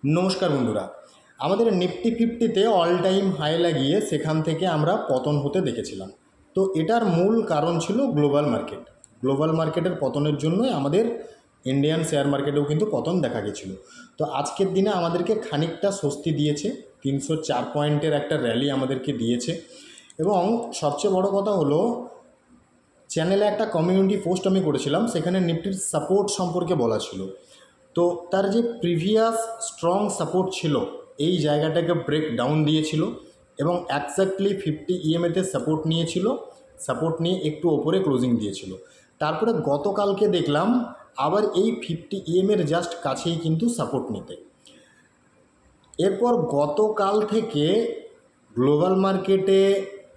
নমস্কার বন্ধুরা, আমাদের নিফটি ফিফটিতে অল টাইম হাই লাগিয়ে সেখান থেকে আমরা পতন হতে দেখেছিলাম। তো এটার মূল কারণ ছিল গ্লোবাল মার্কেট। গ্লোবাল মার্কেটের পতনের জন্যই আমাদের ইন্ডিয়ান শেয়ার মার্কেটেও কিন্তু পতন দেখা গেছিলো। তো আজকের দিনে আমাদেরকে খানিকটা স্বস্তি দিয়েছে, 304 পয়েন্টের একটা র্যালি আমাদেরকে দিয়েছে। এবং সবচেয়ে বড় কথা হলো, চ্যানেলে একটা কমিউনিটি পোস্ট আমি করেছিলাম, সেখানে নিফটির সাপোর্ট সম্পর্কে বলা ছিল। তো তার যে প্রিভিয়াস স্ট্রং সাপোর্ট ছিল, এই জায়গাটাকে ব্রেক ডাউন দিয়েছিল এবং এক্স্যাক্টলি 50 ইএমএতে সাপোর্ট নিয়েছিল। সাপোর্ট নিয়ে একটু ওপরে ক্লোজিং দিয়েছিল। তারপরে গতকালকে দেখলাম আবার এই 50 ইএমের জাস্ট কাছেই কিন্তু সাপোর্ট নিতে। এরপর গতকাল থেকে গ্লোবাল মার্কেটে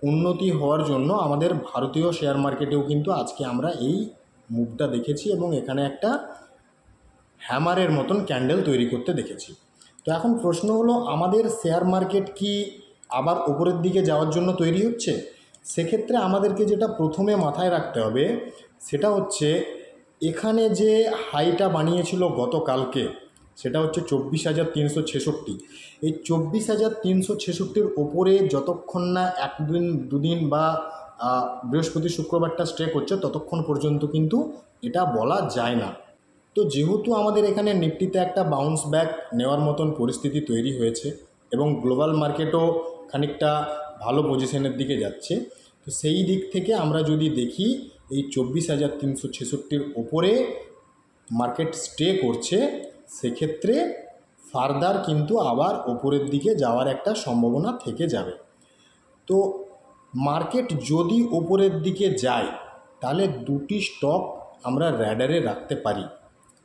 উন্নতি হওয়ার জন্য আমাদের ভারতীয় শেয়ার মার্কেটেও কিন্তু আজকে আমরা এই মুভটা দেখেছি এবং এখানে একটা হ্যামারের মতন ক্যান্ডেল তৈরি করতে দেখেছি। তো এখন প্রশ্ন হলো, আমাদের শেয়ার মার্কেট কি আবার উপরের দিকে যাওয়ার জন্য তৈরি হচ্ছে? সেক্ষেত্রে আমাদেরকে যেটা প্রথমে মাথায় রাখতে হবে সেটা হচ্ছে, এখানে যে হাইটা বানিয়েছিল গতকালকে, সেটা হচ্ছে 24,366। এই 24,366-র ওপরে যতক্ষণ না একদিন দুদিন বা বৃহস্পতি শুক্রবারটা স্টে করছে, ততক্ষণ পর্যন্ত কিন্তু এটা বলা যায় না। তো যেহেতু আমাদের এখানে নিফটিতে একটা বাউন্স ব্যাক নেওয়ার মতন পরিস্থিতি তৈরি হয়েছে এবং গ্লোবাল মার্কেটও খানিকটা ভালো পজিশনের দিকে যাচ্ছে, তো সেই দিক থেকে আমরা যদি দেখি এই 24,366-র ওপরে মার্কেট স্টে করছে, সেক্ষেত্রে ফার্দার কিন্তু আবার ওপরের দিকে যাওয়ার একটা সম্ভাবনা থেকে যাবে। তো মার্কেট যদি ওপরের দিকে যায়, তাহলে দুটি স্টক আমরা র্যাডারে রাখতে পারি।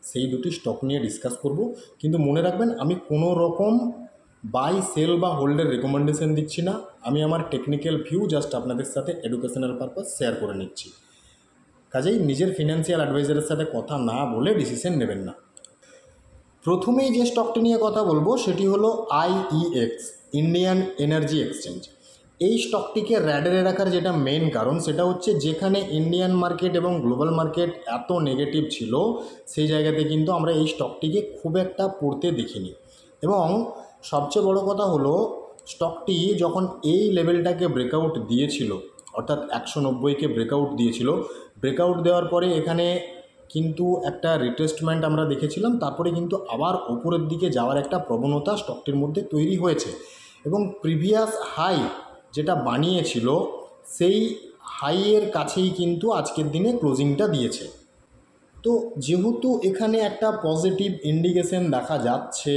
সেই দুটি স্টক নিয়ে ডিসকাস করব, কিন্তু মনে রাখবেন আমি কোনো রকম বাই সেল বা হোল্ডের রেকমেন্ডেশন দিচ্ছি না। আমি আমার টেকনিক্যাল ভিউ জাস্ট আপনাদের সাথে এডুকেশনাল পারপাস শেয়ার করে নিচ্ছি। কাজেই নিজের ফিনান্সিয়াল অ্যাডভাইজারের সাথে কথা না বলে ডিসিশন নেবেন না। প্রথমেই যে স্টকটি নিয়ে কথা বলবো সেটি হলো আইইএক্স, ইন্ডিয়ান এনার্জি এক্সচেঞ্জ। এই স্টকটিকে র্যাডারে রাখার যেটা মেন কারণ, সেটা হচ্ছে যেখানে ইন্ডিয়ান মার্কেট এবং গ্লোবাল মার্কেট এত নেগেটিভ ছিল, সেই জায়গাতে কিন্তু আমরা এই স্টকটিকে খুব একটা পড়তে দেখিনি। এবং সবচেয়ে বড় কথা হলো, স্টকটি যখন এই লেভেলটাকে ব্রেকআউট দিয়েছিল, অর্থাৎ 190কে ব্রেকআউট দিয়েছিল, ব্রেকআউট দেওয়ার পরে এখানে কিন্তু একটা রিট্রেসমেন্ট আমরা দেখেছিলাম। তারপরে কিন্তু আবার ওপরের দিকে যাওয়ার একটা প্রবণতা স্টকটির মধ্যে তৈরি হয়েছে এবং প্রিভিয়াস হাই যেটা বানিয়েছিল, সেই হাইয়ের কাছেই কিন্তু আজকের দিনে ক্লোজিংটা দিয়েছে। তো যেহেতু এখানে একটা পজিটিভ ইন্ডিকেশন দেখা যাচ্ছে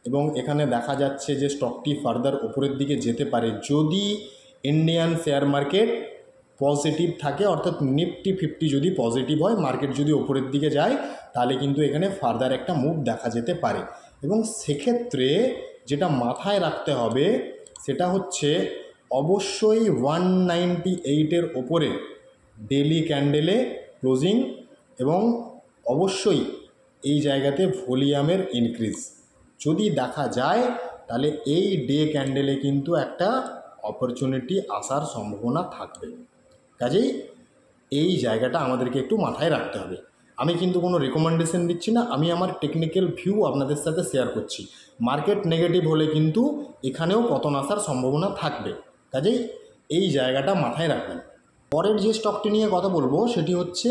এবং এখানে দেখা যাচ্ছে যে স্টকটি ফার্দার ওপরের দিকে যেতে পারে যদি ইন্ডিয়ান শেয়ার মার্কেট পজিটিভ থাকে, অর্থাৎ নিফটি ফিফটি যদি পজিটিভ হয়, মার্কেট যদি ওপরের দিকে যায়, তাহলে কিন্তু এখানে ফার্দার একটা মুভ দেখা যেতে পারে। এবং সেক্ষেত্রে যেটা মাথায় রাখতে হবে সেটা হচ্ছে, অবশ্যই 198-এর ওপরে ডেলি ক্যান্ডেলে ক্লোজিং এবং অবশ্যই এই জায়গাতে ভলিউমের ইনক্রিজ যদি দেখা যায়, তাহলে এই ডে ক্যান্ডেলে কিন্তু একটা অপরচুনিটি আসার সম্ভাবনা থাকবে। কাজেই এই জায়গাটা আমাদেরকে একটু মাথায় রাখতে হবে। আমি কিন্তু কোনো রেকমেন্ডেশন দিচ্ছি না, আমি আমার টেকনিক্যাল ভিউ আপনাদের সাথে শেয়ার করছি। মার্কেট নেগেটিভ হলে কিন্তু এখানেও পতন আসার সম্ভাবনা থাকবে, কাজেই এই জায়গাটা মাথায় রাখবেন। পরের যে স্টকটি নিয়ে কথা বলবো সেটি হচ্ছে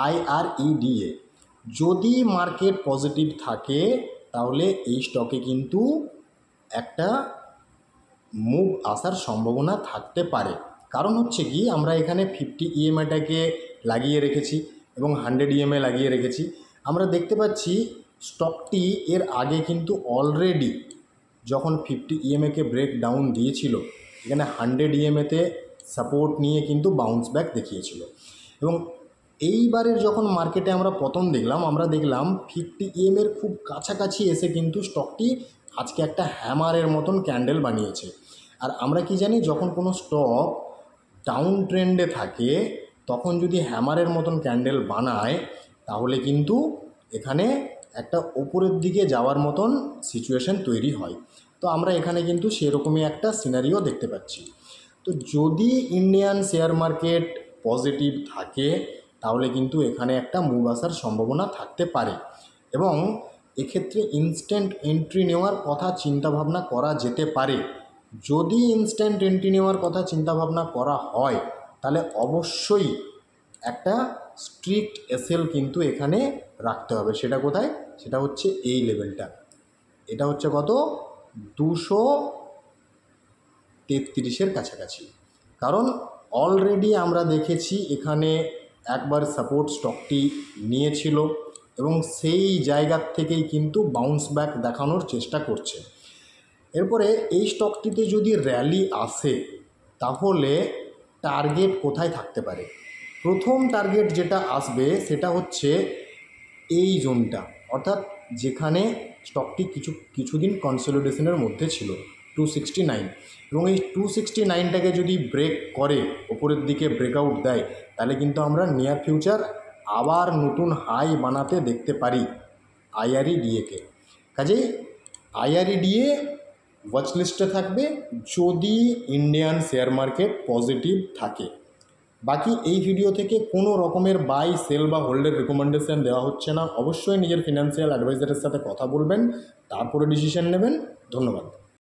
আইআরইডিএ। যদি মার্কেট পজিটিভ থাকে, তাহলে এই স্টকে কিন্তু একটা মুভ আসার সম্ভাবনা থাকতে পারে। কারণ হচ্ছে কি, আমরা এখানে 50 ইএমআইটাকে লাগিয়ে রেখেছি এবং 100 ইএমআই লাগিয়ে রেখেছি। আমরা দেখতে পাচ্ছি স্টকটি এর আগে কিন্তু অলরেডি যখন 50 ইএমআইকে ব্রেক ডাউন দিয়েছিল, এখানে 100 ইএমআইতে সাপোর্ট নিয়ে কিন্তু বাউন্স ব্যাক দেখিয়েছিল। এবং এইবারের যখন মার্কেটে আমরা পতন দেখলাম, আমরা দেখলাম 50 ইএমএর খুব কাছাকাছি এসে কিন্তু স্টকটি আজকে একটা হ্যামারের মতন ক্যান্ডেল বানিয়েছে। আর আমরা কি জানি, যখন কোনো স্টক ডাউন ট্রেন্ডে থাকে, তখন যদি হ্যামারের মতন ক্যান্ডেল বানায়, তাহলে কিন্তু এখানে একটা ওপরের দিকে যাওয়ার মতন সিচুয়েশন তৈরি হয়। তো আমরা এখানে কিন্তু সেরকমই একটা সিনারিও দেখতে পাচ্ছি। তো যদি ইন্ডিয়ান শেয়ার মার্কেট পজিটিভ থাকে, তাহলে কিন্তু এখানে একটা মুভ আসার সম্ভাবনা থাকতে পারে। এবং এক্ষেত্রে ইনস্ট্যান্ট এন্ট্রি নেওয়ার কথা চিন্তাভাবনা করা যেতে পারে। যদি ইনস্ট্যান্ট এন্ট্রি নেওয়ার কথা চিন্তাভাবনা করা হয় তাহলে অবশ্যই একটা স্ট্রিক্ট এসএল কিন্তু এখানে রাখতে হবে। সেটা কোথায়? সেটা হচ্ছে এই লেভেলটা। এটা হচ্ছে কত? 233-এর কাছাকাছি। কারণ অলরেডি আমরা দেখেছি এখানে একবার সাপোর্ট স্টকটি নিয়েছিল এবং সেই জায়গার থেকেই কিন্তু বাউন্স ব্যাক দেখানোর চেষ্টা করছে। এরপরে এই স্টকটিতে যদি র্যালি আসে তাহলে টার্গেট কোথায় থাকতে পারে? প্রথম টার্গেট যেটা আসবে সেটা হচ্ছে এই জোনটা, অর্থাৎ যেখানে স্টকটি কিছুদিন কনসলিডেশনের মধ্যে ছিল, 269। এবং এই 269টাকে যদি ব্রেক করে, ওপরের দিকে ব্রেকআউট দেয়, তাহলে কিন্তু আমরা নিয়ার ফিউচার আবার নতুন হাই বানাতে দেখতে পারি আইআরইডিএকে। কাজেই আইআরইডিএ ওয়াচ লিস্টে থাকবে যদি ইন্ডিয়ান শেয়ার মার্কেট পজিটিভ থাকে। বাকি এই ভিডিও থেকে কোনো রকমের বাই, সেল বা হোল্ডের রেকমেন্ডেশন দেওয়া হচ্ছে না। অবশ্যই নিজের ফিনান্সিয়াল অ্যাডভাইজারের সাথে কথা বলবেন, তারপরে ডিসিশন নেবেন। ধন্যবাদ।